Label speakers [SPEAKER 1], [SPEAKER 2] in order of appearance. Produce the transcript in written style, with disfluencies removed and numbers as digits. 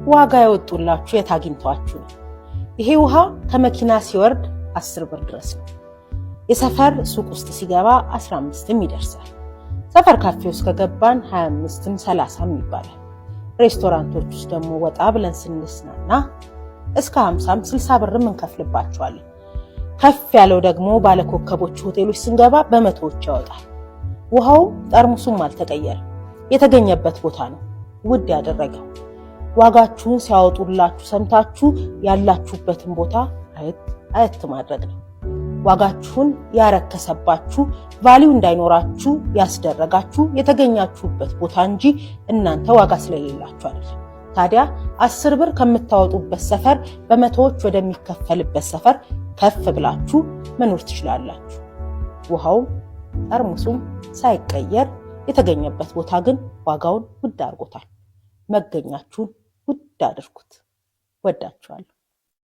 [SPEAKER 1] ዋጋ ያወጡላችሁ የታግኝቷችሁ ነው። ይሄ ውሃ ከመኪና ሲወርድ 10 ብር ድረስ ነው። የሰፈር ሱቅ ውስጥ ሲገባ 15ም ይደርሳል። ሰፈር ካፌ ውስጥ ከገባን 25ም 30ም ይባላል። ሬስቶራንቶች ውስጥ ደግሞ ወጣ ብለን ስንስናና እስከ 50ም 60 ብርም እንከፍልባቸዋለን። ከፍ ያለው ደግሞ ባለኮከቦች ሆቴሎች ስንገባ በመቶዎች ያወጣል። ውሃው ጠርሙሱም አልተቀየረም። የተገኘበት ቦታ ነው ውድ ያደረገው። ዋጋችሁን ሲያወጡላችሁ ሰምታችሁ ያላችሁበትን ቦታ አየት ማድረግ ነው። ዋጋችሁን ያረከሰባችሁ ቫልዩ እንዳይኖራችሁ ያስደረጋችሁ የተገኛችሁበት ቦታ እንጂ እናንተ ዋጋ ስለሌላችሁ አይደለም። ታዲያ 10 ብር ከምታወጡበት ሰፈር በመቶዎች ወደሚከፈልበት ሰፈር ከፍ ብላችሁ መኖር ትችላላችሁ። ውሃው ጠርሙሱም ሳይቀየር የተገኘበት ቦታ ግን ዋጋውን ውድ አድርጎታል። መገኛችሁን ውድ አድርጉት። ወዳችኋለሁ።